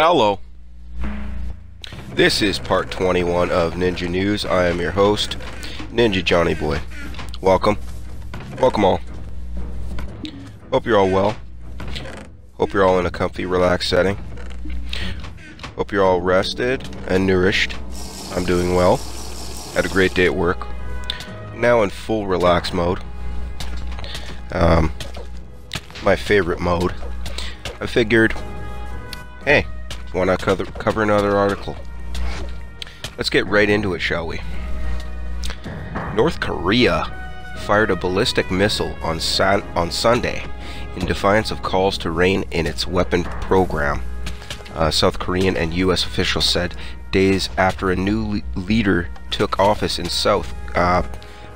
Hello. This is part 21 of Ninja News. I am your host, Ninja Johnny Boy. Welcome. Welcome all. Hope you're all well. Hope you're all in a comfy, relaxed setting. Hope you're all rested and nourished. I'm doing well. Had a great day at work. Now in full relax mode. My favorite mode. I figured, hey, why not cover another article? Let's get right into it, shall we? North Korea fired a ballistic missile on Sunday in defiance of calls to rein in its weapon program. South Korean and U.S. officials said days after a new leader took office in South,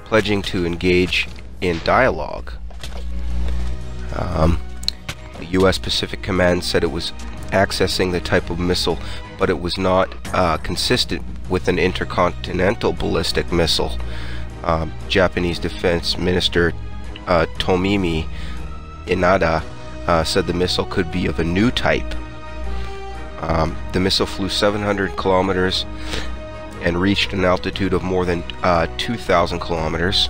pledging to engage in dialogue. The U.S. Pacific Command said it was accessing the type of missile, but it was not consistent with an intercontinental ballistic missile. Japanese Defense Minister Tomimi Inada said the missile could be of a new type. The missile flew 700 kilometers and reached an altitude of more than 2,000 kilometers,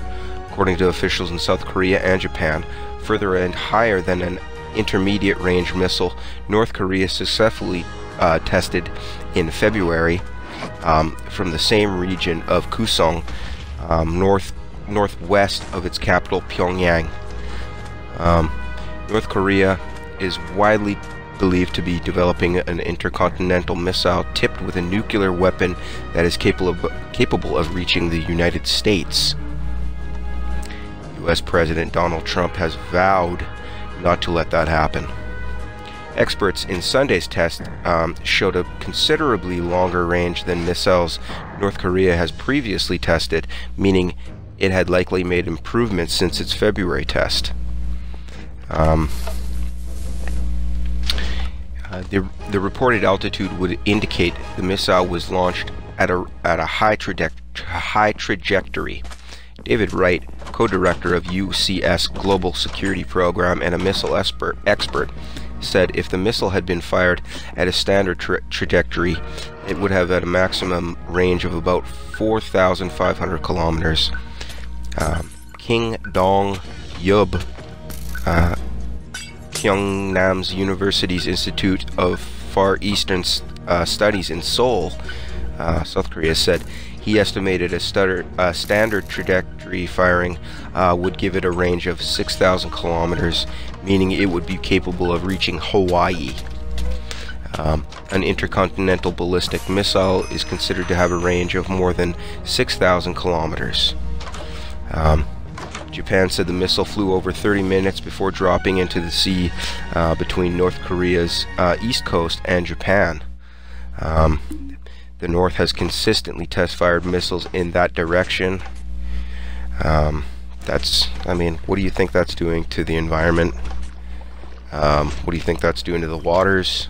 according to officials in South Korea and Japan. Further and higher than an intermediate range missile, North Korea successfully tested in February from the same region of Kusong, northwest of its capital Pyongyang. North Korea is widely believed to be developing an intercontinental missile tipped with a nuclear weapon that is capable of reaching the United States. U.S. President Donald Trump has vowed not to let that happen. Experts in Sunday's test showed a considerably longer range than missiles North Korea has previously tested, meaning it had likely made improvements since its February test. The reported altitude would indicate the missile was launched at a high trajectory. David Wright, co-director of UCS Global Security Program and a missile expert, said if the missile had been fired at a standard trajectory, it would have had a maximum range of about 4,500 kilometers. King Dong-yub, Pyongnam University's Institute of Far Eastern Studies in Seoul, South Korea, said he estimated a standard trajectory firing would give it a range of 6,000 kilometers, meaning it would be capable of reaching Hawaii. An intercontinental ballistic missile is considered to have a range of more than 6,000 kilometers. Japan said the missile flew over 30 minutes before dropping into the sea between North Korea's east coast and Japan. The North has consistently test-fired missiles in that direction. I mean, what do you think that's doing to the environment? What do you think that's doing to the waters?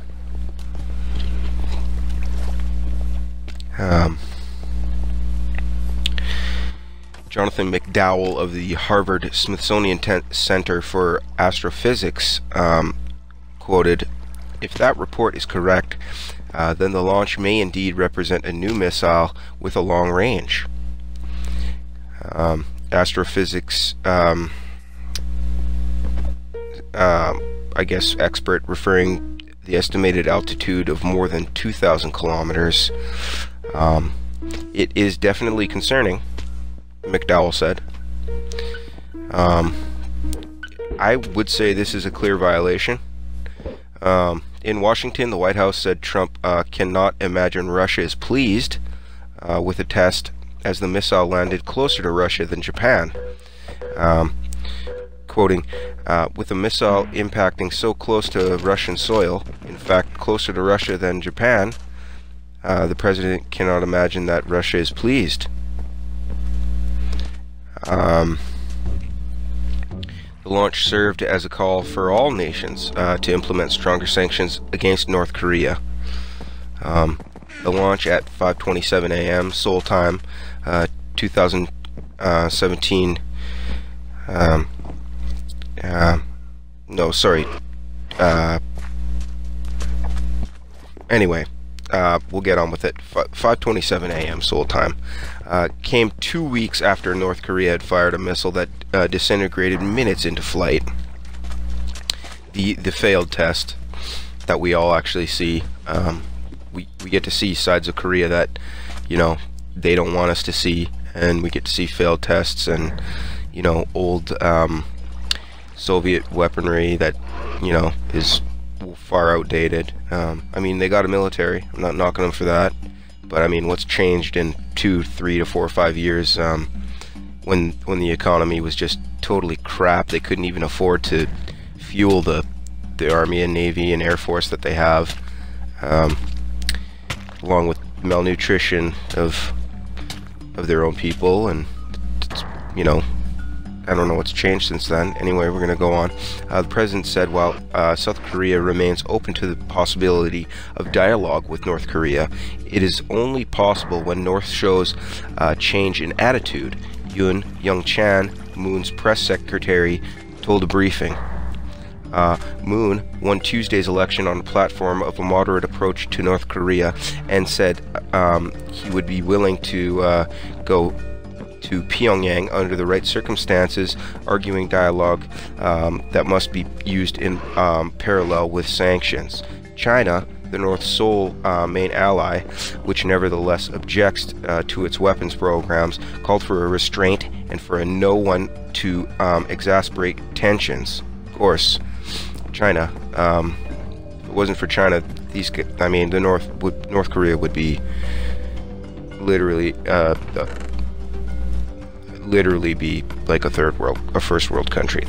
Jonathan McDowell of the Harvard-Smithsonian Center for Astrophysics quoted, "If that report is correct, then the launch may indeed represent a new missile with a long range." Astrophysics, I guess, expert referring the estimated altitude of more than 2,000 kilometers. It is definitely concerning, McDowell said. I would say this is a clear violation. In Washington, the White House said Trump cannot imagine Russia is pleased with the test, as the missile landed closer to Russia than Japan. Quoting, "With a missile impacting so close to Russian soil, in fact closer to Russia than Japan, the president cannot imagine that Russia is pleased." The launch served as a call for all nations to implement stronger sanctions against North Korea. The launch at 5:27 a.m. Seoul time, 2017. anyway, we'll get on with it. 5:27 a.m. Seoul time. Came 2 weeks after North Korea had fired a missile that disintegrated minutes into flight. The failed test that we all actually see. We get to see sides of Korea that, you know, they don't want us to see, and we get to see failed tests and, you know, old Soviet weaponry that, you know, is far outdated. I mean, they got a military. I'm not knocking them for that, but I mean, what's changed in 2, 3 to 4 or 5 years? When the economy was just totally crap, they couldn't even afford to fuel the Army and Navy and Air Force that they have, along with malnutrition of their own people, and you know, I don't know what's changed since then. Anyway, we're going to go on. The president said while South Korea remains open to the possibility of dialogue with North Korea, it is only possible when North shows change in attitude. Yoon Young-chan, Moon's press secretary, told a briefing. Moon won Tuesday's election on the platform of a moderate approach to North Korea and said he would be willing to go to Pyongyang under the right circumstances, arguing dialogue that must be used in parallel with sanctions. China, the North Seoul main ally, which nevertheless objects to its weapons programs, called for a restraint and for no one to exacerbate tensions. Of course, China. If it wasn't for China, North Korea would be literally be like a third world country.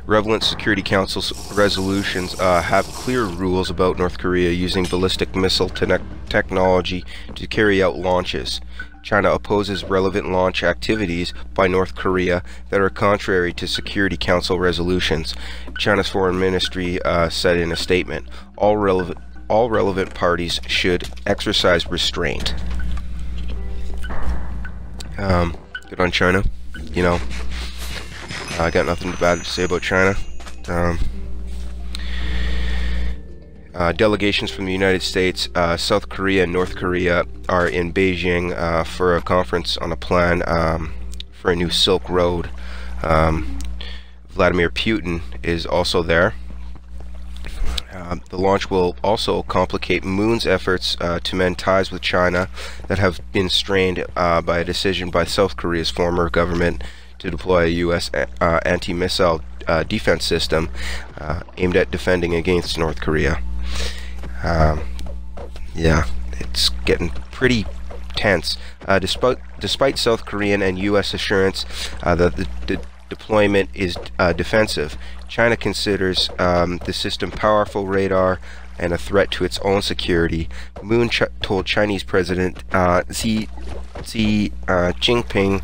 Relevant Security Council's resolutions have clear rules about North Korea using ballistic missile technology to carry out launches. China opposes relevant launch activities by North Korea that are contrary to Security Council resolutions. China's Foreign Ministry said in a statement, all relevant parties should exercise restraint. Good on China. You know, I got nothing bad to say about China. Delegations from the United States, South Korea, and North Korea are in Beijing for a conference on a plan for a new Silk Road. Vladimir Putin is also there. The launch will also complicate Moon's efforts to mend ties with China that have been strained by a decision by South Korea's former government to deploy a U.S. anti-missile defense system aimed at defending against North Korea. Yeah, it's getting pretty tense. Despite South Korean and U.S. assurance that the deployment is defensive, China considers the system powerful radar and a threat to its own security. Moon told Chinese President Xi Jinping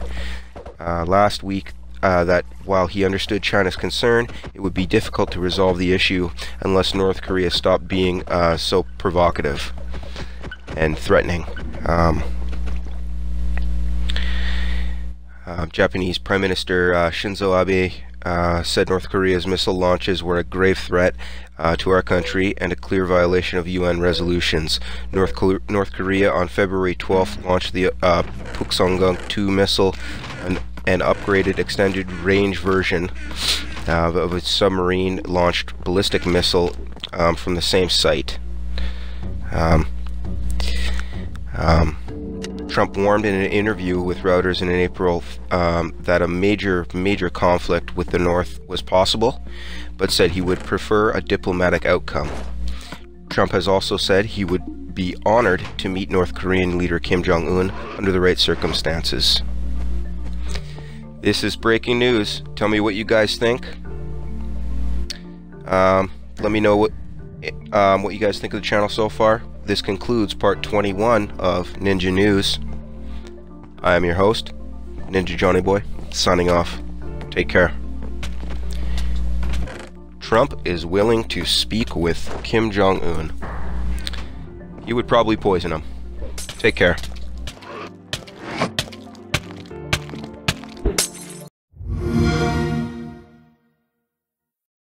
last week that while he understood China's concern, it would be difficult to resolve the issue unless North Korea stopped being so provocative and threatening. Japanese Prime Minister Shinzo Abe said North Korea's missile launches were a grave threat to our country and a clear violation of UN resolutions. North Korea on February 12th launched the Pukseong-2 missile, an upgraded extended range version of a submarine launched ballistic missile from the same site. Trump warned in an interview with Reuters in April that a major conflict with the North was possible, but said he would prefer a diplomatic outcome. Trump has also said he would be honored to meet North Korean leader Kim Jong-un under the right circumstances. This is breaking news. Tell me what you guys think. Let me know what you guys think of the channel so far. This concludes part 21 of Ninja News. I am your host, Ninja Johnny Boy, signing off. Take care. Trump is willing to speak with Kim Jong-un. He would probably poison him. Take care.